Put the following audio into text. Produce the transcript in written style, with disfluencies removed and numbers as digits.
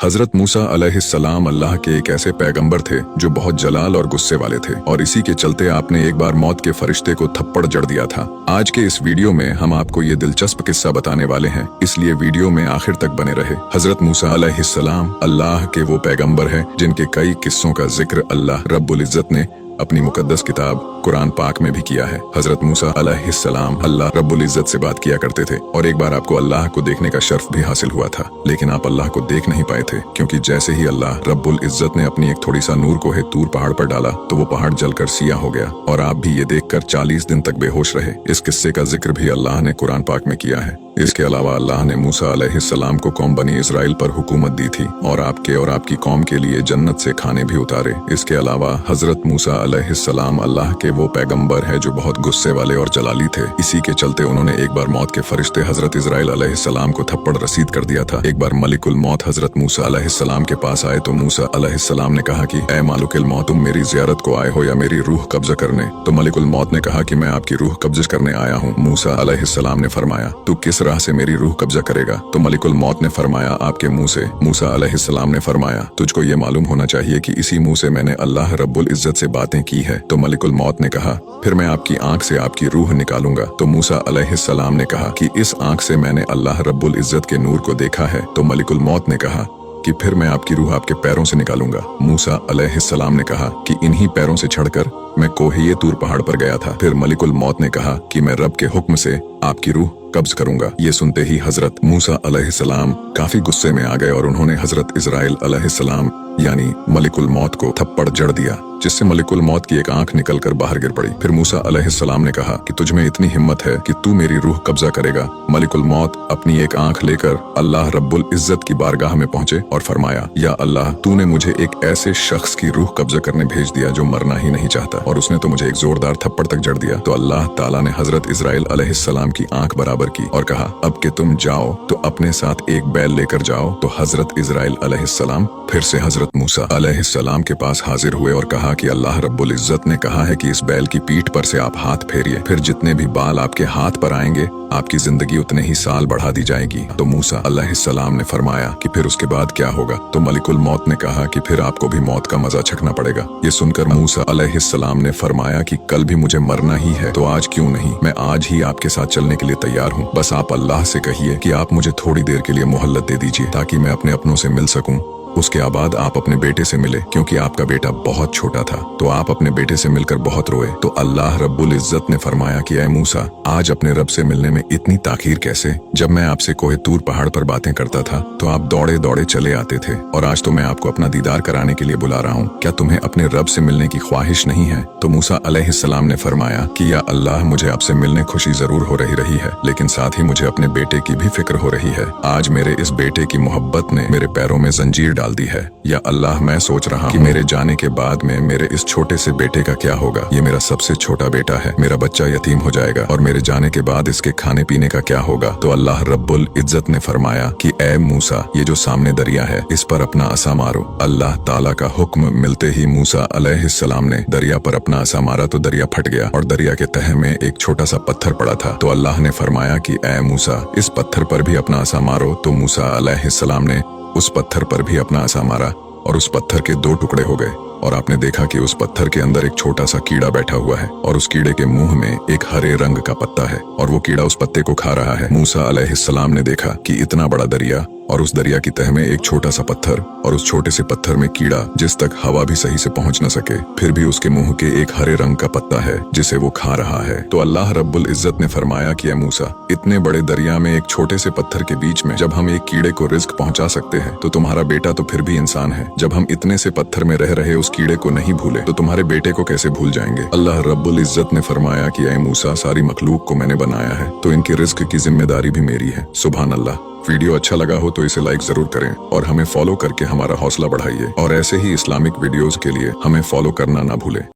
हजरत मूसा अलैहिस्सलाम अल्लाह के एक ऐसे पैगंबर थे जो बहुत जलाल और गुस्से वाले थे और इसी के चलते आपने एक बार मौत के फरिश्ते को थप्पड़ जड़ दिया था। आज के इस वीडियो में हम आपको ये दिलचस्प किस्सा बताने वाले हैं, इसलिए वीडियो में आखिर तक बने रहे। हजरत मूसा अलैहिस्सलाम अल्लाह के वो पैगंबर हैं जिनके कई किस्सों का जिक्र अल्लाह रब्बुल इज्जत ने अपनी मुकद्दस किताब कुरान पाक में भी किया है। हजरत मूसा अलैहिस्सलाम अल्लाह रब्बुल इज्जत से बात किया करते थे और एक बार आपको अल्लाह को देखने का शर्फ भी हासिल हुआ था, लेकिन आप अल्लाह को देख नहीं पाए थे क्योंकि जैसे ही अल्लाह रब्बुल इज्जत ने अपनी एक थोड़ी सा नूर को तूर पहाड़ पर डाला तो वो पहाड़ जलकर सिया हो गया और आप भी ये देखकर 40 दिन तक बेहोश रहे। इस किस्से का जिक्र भी अल्लाह ने कुरान पाक में किया है। इसके अलावा अल्लाह ने मूसा अलैहिस्सलाम को कौम बनी इजराइल पर हुकूमत दी थी और आपके और आपकी कौम के लिए जन्नत से खाने भी उतारे। इसके अलावा हजरत मूसा अलैहिस्सलाम अल्लाह के वो पैगंबर है जो बहुत गुस्से वाले और जलाली थे। इसी के चलते उन्होंने एक बार मौत के फरिश्ते हजरत इजराइल अलैहिस्सलाम को थप्पड़ रसीद कर दिया था। एक बार मलिकुल मौत हजरत मूसा अलैहिस्सलाम के पास आए तो मूसा अलैहिस्सलाम ने कहा कि ऐ मालिकुल मौत, तुम मेरी जियारत को आए हो या मेरी रूह कब्जा करने? तो मलिकुल मौत ने कहा कि मैं आपकी रूह कब्जा करने आया हूँ। मूसा अलैहिस्सलाम ने फरमाया, तू किस राह से मेरी रूह कब्जा करेगा? तो मलिकुल मौत ने फरमाया, आपके मुंह से। मूसा अलैहिस्सलाम ने फरमाया, तुझको ये मालूम होना चाहिए कि इसी मुंह से मैंने अल्लाह रब्बुल इज्जत से बातें की है। तो मलिकुल मौत ने कहा, फिर मैं आपकी आंख से आपकी रूह निकालूंगा। तो मूसा अलैहिस्सलाम ने कहा कि इस आंख से मैंने अल्लाह रब्बुल इज्जत के नूर को देखा है। तो मलिकुल मौत ने कहा कि फिर मैं आपकी रूह आपके पैरों से निकालूंगा। मूसा अलैहिस्सलाम ने कहा कि इन्हीं पैरों से चढ़कर मैं कोहे तूर पहाड़ पर गया था। फिर मलिकुल मौत ने कहा कि मैं रब के हुक्म से आपकी रूह कब्ज करूंगा। ये सुनते ही हजरत मूसा अलैहिस्सलाम काफी गुस्से में आ गए और उन्होंने हजरत इजराइल अलैहिस्सलाम यानी मलिकुल मौत को थप्पड़ जड़ दिया, जिससे मलिकुल मौत की एक आंख निकलकर बाहर गिर पड़ी। फिर मूसा अलैहिस्सलाम ने कहा कि तुझ में इतनी हिम्मत है कि तू मेरी रूह कब्जा करेगा? मलिकुल मौत अपनी एक आंख लेकर अल्लाह रब्बुल इज्जत की बारगाह में पहुंचे और फरमाया, या अल्लाह, तूने मुझे एक ऐसे शख्स की रूह कब्जा करने भेज दिया जो मरना ही नहीं चाहता और उसने तो मुझे एक जोरदार थप्पड़ तक जड़ दिया। तो अल्लाह ताला ने हजरत इजराइल अलैहिस्सलाम की आंख बराबर की और कहा, अब कि तुम जाओ तो अपने साथ एक बैल लेकर जाओ। तो हजरत इजराइल अलैहिस्सलाम फिर से हजरत मूसा अलैहिस्सलाम के पास हाजिर हुए और कहा कि अल्लाह रब्बुल इज्जत ने कहा है कि इस बैल की पीठ पर से आप हाथ फेरिए, फिर जितने भी बाल आपके हाथ पर आएंगे आपकी जिंदगी उतने ही साल बढ़ा दी जाएगी। तो मूसा अलैहिस्सलाम ने फरमाया कि फिर उसके बाद क्या होगा? तो मलिकुल मौत ने कहा कि फिर आपको भी मौत का मजा चखना पड़ेगा। ये सुनकर मूसा अलैहिस्सलाम ने फरमाया कि कल भी मुझे मरना ही है तो आज क्यों नहीं, मैं आज ही आपके साथ चलने के लिए तैयार हूँ। बस आप अल्लाह से कहिए कि आप मुझे थोड़ी देर के लिए मोहल्लत दे दीजिए ताकि मैं अपने अपनों से मिल सकूं। उसके बाद आप अपने बेटे से मिले क्योंकि आपका बेटा बहुत छोटा था। तो आप अपने बेटे से मिलकर बहुत रोए। तो अल्लाह रब्बुल इज्जत ने फरमाया कि ऐ मूसा, आज अपने रब से मिलने में इतनी ताखीर कैसे? जब मैं आपसे कोहे तूर पहाड़ पर बातें करता था तो आप दौड़े दौड़े चले आते थे और आज तो मैं आपको अपना दीदार कराने के लिए बुला रहा हूँ। क्या तुम्हें अपने रब से मिलने की ख्वाहिश नहीं है? तो मूसा अलैहिस्सलाम ने फरमाया कि या अल्लाह, मुझे आपसे मिलने खुशी जरूर हो रही है, लेकिन साथ ही मुझे अपने बेटे की भी फिक्र हो रही है। आज मेरे इस बेटे की मोहब्बत ने मेरे पैरों में जंजीर डाल दी है। या अल्लाह, मैं सोच रहा हूँ कि मेरे जाने के बाद में मेरे इस छोटे से बेटे का क्या होगा? ये मेरा सबसे छोटा बेटा है, मेरा बच्चा यतीम हो जाएगा और मेरे जाने के बाद इसके खाने पीने का क्या होगा? तो अल्लाह रब्बुल इज्जत ने फरमाया कि ऐ मूसा, ये जो सामने दरिया है इस पर अपना असा मारो। अल्लाह ताला का हुक्म मिलते ही मूसा अलैहिस्सलाम ने दरिया पर अपना असा मारा तो दरिया फट गया और दरिया के तह में एक छोटा सा पत्थर पड़ा था। तो अल्लाह ने फरमाया कि ऐ मूसा, इस पत्थर पर भी अपना असा मारो। तो मूसा अलैहिस्सलाम ने उस पत्थर पर भी अपना असा मारा और उस पत्थर के 2 टुकड़े हो गए और आपने देखा कि उस पत्थर के अंदर एक छोटा सा कीड़ा बैठा हुआ है और उस कीड़े के मुंह में एक हरे रंग का पत्ता है और वो कीड़ा उस पत्ते को खा रहा है। मूसा अलैहिस्सलाम ने देखा कि इतना बड़ा दरिया और उस दरिया की तह में एक छोटा सा पत्थर और उस छोटे से पत्थर में कीड़ा जिस तक हवा भी सही से पहुंच न सके, फिर भी उसके मुंह के एक हरे रंग का पत्ता है जिसे वो खा रहा है। तो अल्लाह रब्बुल इज्जत ने फरमाया कि ऐ मूसा, इतने बड़े दरिया में एक छोटे से पत्थर के बीच में जब हम एक कीड़े को रिस्क पहुंचा सकते हैं तो तुम्हारा बेटा तो फिर भी इंसान है। जब हम इतने से पत्थर में रह रहे उस कीड़े को नहीं भूले तो तुम्हारे बेटे को कैसे भूल जाएंगे? अल्लाह रब्बुल इज्जत ने फरमाया कि ऐ मूसा, सारी मखलूक को मैंने बनाया है तो इनके रिस्क की जिम्मेदारी भी मेरी है। सुभान अल्लाह। वीडियो अच्छा लगा हो तो इसे लाइक जरूर करें और हमें फॉलो करके हमारा हौसला बढ़ाइए और ऐसे ही इस्लामिक वीडियोस के लिए हमें फॉलो करना ना भूलें।